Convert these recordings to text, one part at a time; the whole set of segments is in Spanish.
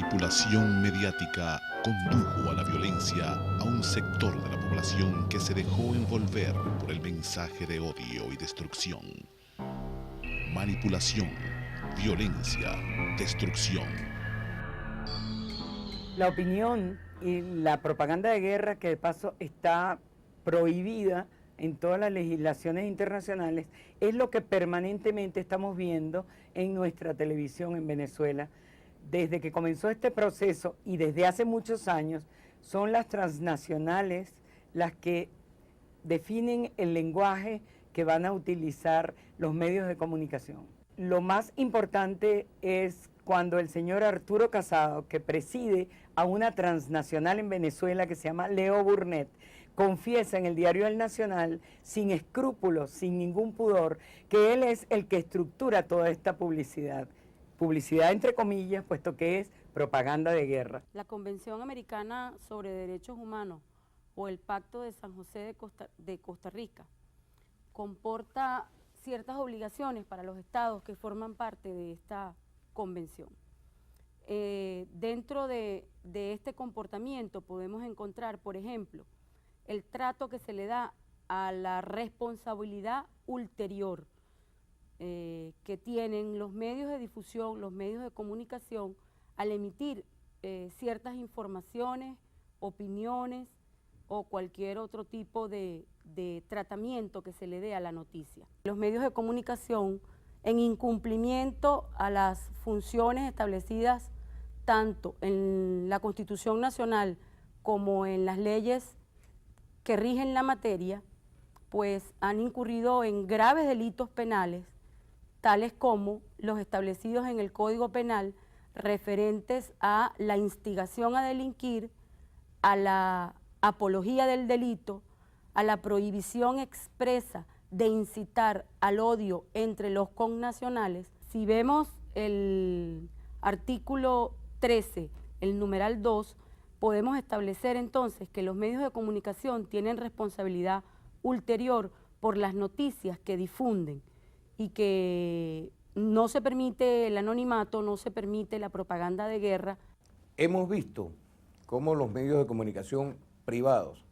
manipulación mediática condujo a la violencia a un sector de la población que se dejó envolver por el mensaje de odio y destrucción. Manipulación, violencia, destrucción. La opinión y la propaganda de guerra, que de paso está prohibida en todas las legislaciones internacionales, es lo que permanentemente estamos viendo en nuestra televisión en Venezuela. Desde que comenzó este proceso y desde hace muchos años, son las transnacionales las que definen el lenguaje que van a utilizar los medios de comunicación. Lo más importante es cuando el señor Arturo Casado, que preside a una transnacional en Venezuela que se llama Leo Burnett, confiesa en el diario El Nacional, sin escrúpulos, sin ningún pudor, que él es el que estructura toda esta publicidad. Publicidad entre comillas, puesto que es propaganda de guerra. La Convención Americana sobre Derechos Humanos o el Pacto de San José de Costa Rica comporta ciertas obligaciones para los estados que forman parte de esta convención. Dentro de este comportamiento podemos encontrar, por ejemplo, el trato que se le da a la responsabilidad ulterior que tienen los medios de difusión, los medios de comunicación, al emitir ciertas informaciones, opiniones o cualquier otro tipo de tratamiento que se le dé a la noticia. Los medios de comunicación, en incumplimiento a las funciones establecidas tanto en la Constitución Nacional como en las leyes que rigen la materia, pues han incurrido en graves delitos penales, tales como los establecidos en el Código Penal referentes a la instigación a delinquir, a la apología del delito, a la prohibición expresa de incitar al odio entre los connacionales. Si vemos el artículo 13, el numeral 2, podemos establecer entonces que los medios de comunicación tienen responsabilidad ulterior por las noticias que difunden y que no se permite el anonimato, no se permite la propaganda de guerra. Hemos visto cómo los medios de comunicación privados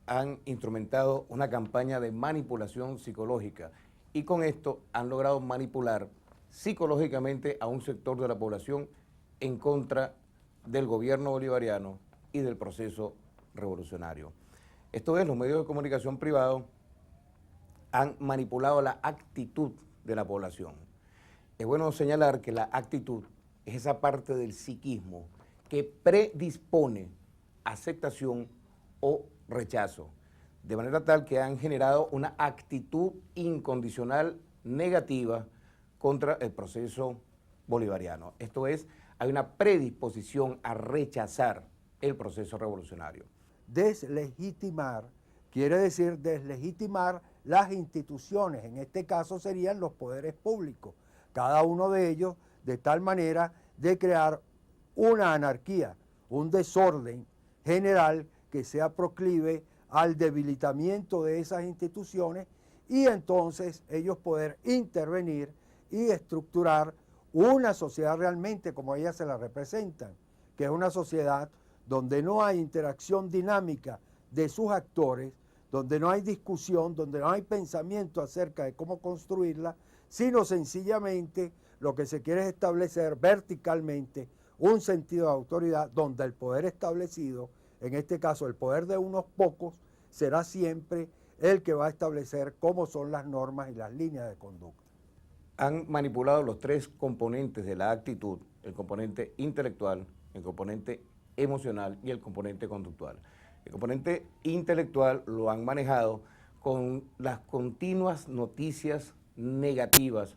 han instrumentado una campaña de manipulación psicológica y con esto han logrado manipular psicológicamente a un sector de la población en contra del gobierno bolivariano y del proceso revolucionario. Esto es, los medios de comunicación privados han manipulado la actitud de la población. Es bueno señalar que la actitud es esa parte del psiquismo que predispone aceptación o rechazo, de manera tal que han generado una actitud incondicional negativa contra el proceso bolivariano. Esto es, hay una predisposición a rechazar el proceso revolucionario. Deslegitimar quiere decir deslegitimar las instituciones, en este caso serían los poderes públicos, cada uno de ellos de tal manera de crear una anarquía, un desorden general que sea proclive al debilitamiento de esas instituciones y entonces ellos poder intervenir y estructurar una sociedad realmente como ellas se la representan, que es una sociedad donde no hay interacción dinámica de sus actores, donde no hay discusión, donde no hay pensamiento acerca de cómo construirla, sino sencillamente lo que se quiere es establecer verticalmente un sentido de autoridad donde el poder establecido, en este caso el poder de unos pocos, será siempre el que va a establecer cómo son las normas y las líneas de conducta. Han manipulado los tres componentes de la actitud, el componente intelectual, el componente emocional y el componente conductual. El componente intelectual lo han manejado con las continuas noticias negativas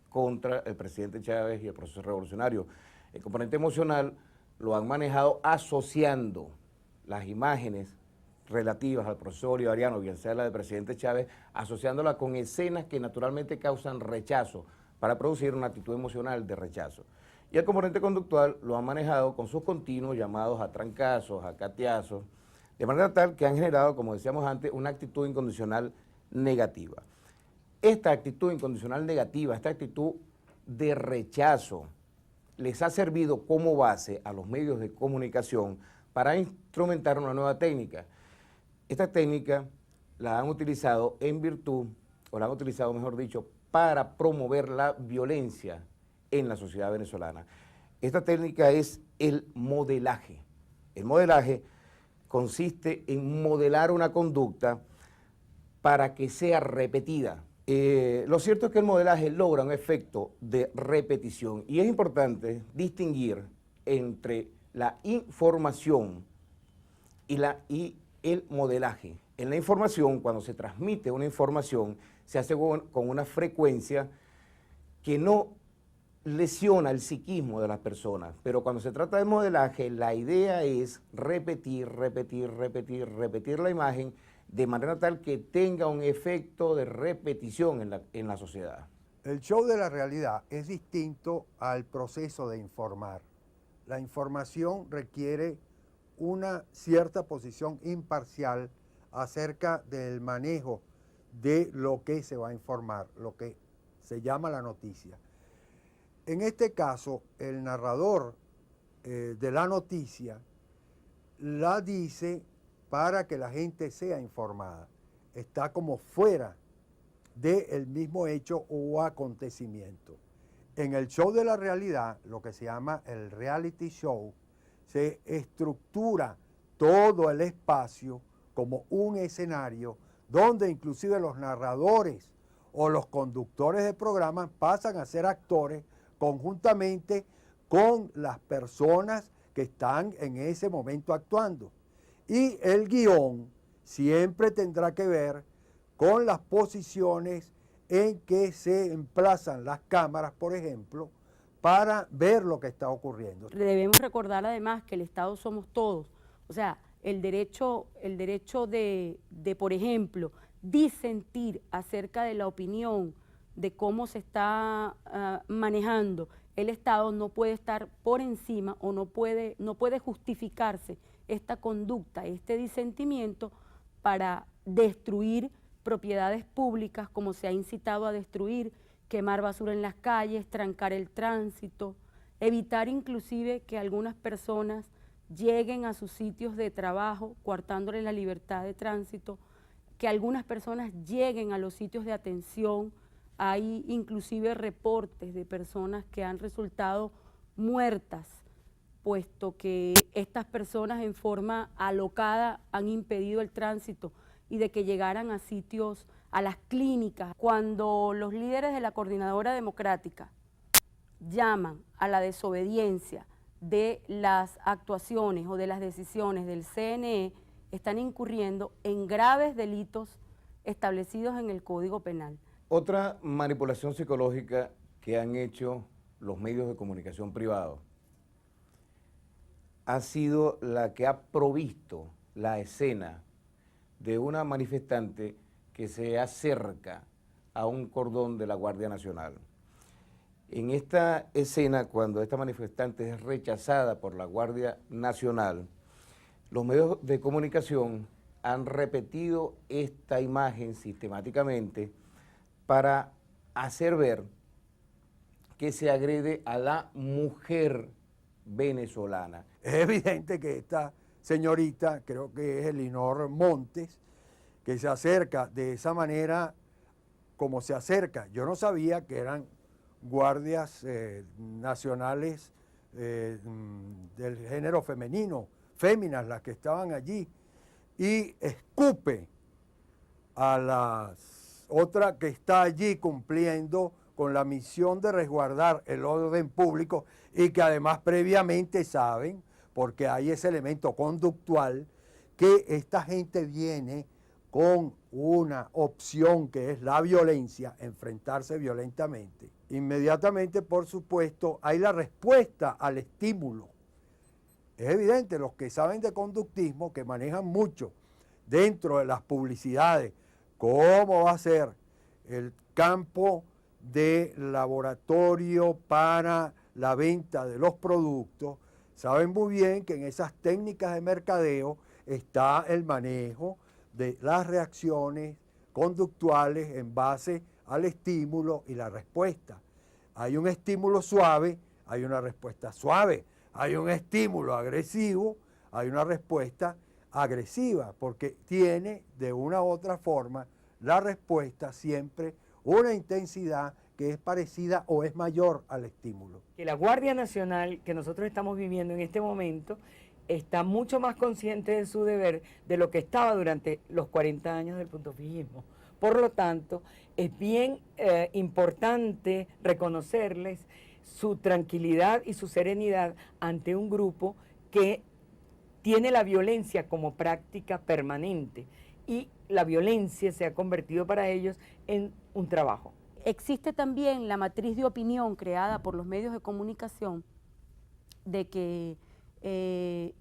contra el presidente Chávez y el proceso revolucionario. El componente emocional lo han manejado asociando las imágenes relativas al proceso bolivariano, bien sea la del presidente Chávez, asociándola con escenas que naturalmente causan rechazo para producir una actitud emocional de rechazo. Y el componente conductual lo han manejado con sus continuos llamados a trancazos, a cateazos, de manera tal que han generado, como decíamos antes, una actitud incondicional negativa. Esta actitud incondicional negativa, esta actitud de rechazo, les ha servido como base a los medios de comunicación para instrumentar una nueva técnica. Esta técnica la han utilizado en virtud, o la han utilizado, mejor dicho, para promover la violencia en la sociedad venezolana. Esta técnica es el modelaje. El modelaje consiste en modelar una conducta para que sea repetida. Lo cierto es que el modelaje logra un efecto de repetición y es importante distinguir entre la información y el modelaje. En la información, cuando se transmite una información, se hace con una frecuencia que no lesiona el psiquismo de las personas, pero cuando se trata de modelaje, la idea es repetir la imagen de manera tal que tenga un efecto de repetición en la sociedad. El show de la realidad es distinto al proceso de informar. La información requiere una cierta posición imparcial acerca del manejo de lo que se va a informar, lo que se llama la noticia. En este caso, el narrador de la noticia la dice para que la gente sea informada. Está como fuera del mismo hecho o acontecimiento. En el show de la realidad, lo que se llama el reality show, se estructura todo el espacio como un escenario donde inclusive los narradores o los conductores de programas pasan a ser actores conjuntamente con las personas que están en ese momento actuando. Y el guión siempre tendrá que ver con las posiciones en que se emplazan las cámaras, por ejemplo, para ver lo que está ocurriendo. Debemos recordar además que el Estado somos todos, o sea, el derecho de, por ejemplo, disentir acerca de la opinión de cómo se está manejando el Estado no puede estar por encima o no puede justificarse esta conducta, este disentimiento para destruir propiedades públicas como se ha incitado a destruir, quemar basura en las calles, trancar el tránsito, evitar inclusive que algunas personas lleguen a sus sitios de trabajo, coartándole la libertad de tránsito, que algunas personas lleguen a los sitios de atención. Hay inclusive reportes de personas que han resultado muertas, puesto que estas personas en forma alocada han impedido el tránsito y de que llegaran a sitios, a las clínicas. Cuando los líderes de la Coordinadora Democrática llaman a la desobediencia de las actuaciones o de las decisiones del CNE, están incurriendo en graves delitos establecidos en el Código Penal. Otra manipulación psicológica que han hecho los medios de comunicación privados ha sido la que ha provisto la escena de una manifestante que se acerca a un cordón de la Guardia Nacional. En esta escena, cuando esta manifestante es rechazada por la Guardia Nacional, los medios de comunicación han repetido esta imagen sistemáticamente para hacer ver que se agrede a la mujer venezolana. Es evidente que esta señorita, creo que es Elinor Montes, que se acerca de esa manera como se acerca. Yo no sabía que eran guardias nacionales del género femenino, féminas las que estaban allí, y escupe a la otra que está allí cumpliendo con la misión de resguardar el orden público y que además previamente saben, porque hay ese elemento conductual, que esta gente viene con una opción que es la violencia, enfrentarse violentamente. Inmediatamente, por supuesto, hay la respuesta al estímulo. Es evidente, los que saben de conductismo, que manejan mucho dentro de las publicidades, cómo va a ser el campo de laboratorio para la venta de los productos, saben muy bien que en esas técnicas de mercadeo está el manejo de las reacciones conductuales en base al estímulo y la respuesta. Hay un estímulo suave, hay una respuesta suave, hay un estímulo agresivo, hay una respuesta agresiva, porque tiene de una u otra forma la respuesta siempre una intensidad que es parecida o es mayor al estímulo. Que la Guardia Nacional que nosotros estamos viviendo en este momento está mucho más consciente de su deber de lo que estaba durante los 40 años del puntofijismo. Por lo tanto, es bien importante reconocerles su tranquilidad y su serenidad ante un grupo que tiene la violencia como práctica permanente y la violencia se ha convertido para ellos en un trabajo. Existe también la matriz de opinión creada por los medios de comunicación de que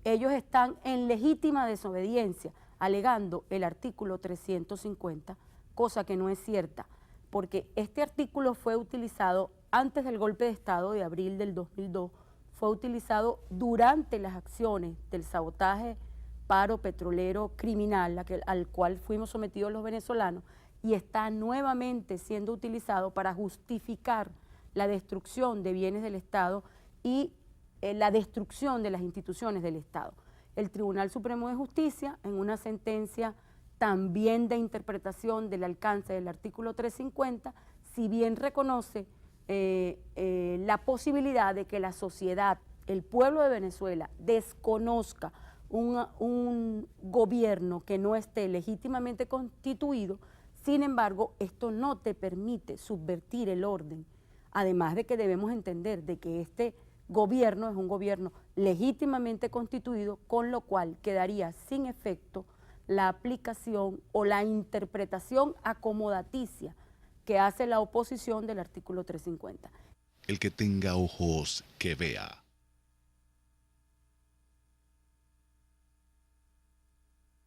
ellos están en legítima desobediencia, alegando el artículo 350, cosa que no es cierta, porque este artículo fue utilizado antes del golpe de Estado de abril del 2002, fue utilizado durante las acciones del sabotaje, paro petrolero criminal al cual fuimos sometidos los venezolanos, y está nuevamente siendo utilizado para justificar la destrucción de bienes del Estado y la destrucción de las instituciones del Estado. El Tribunal Supremo de Justicia, en una sentencia también de interpretación del alcance del artículo 350, si bien reconoce la posibilidad de que la sociedad, el pueblo de Venezuela, desconozca un gobierno que no esté legítimamente constituido, sin embargo, esto no te permite subvertir el orden, además de que debemos entender de que este gobierno es un gobierno legítimamente constituido, con lo cual quedaría sin efecto la aplicación o la interpretación acomodaticia que hace la oposición del artículo 350. El que tenga ojos, que vea.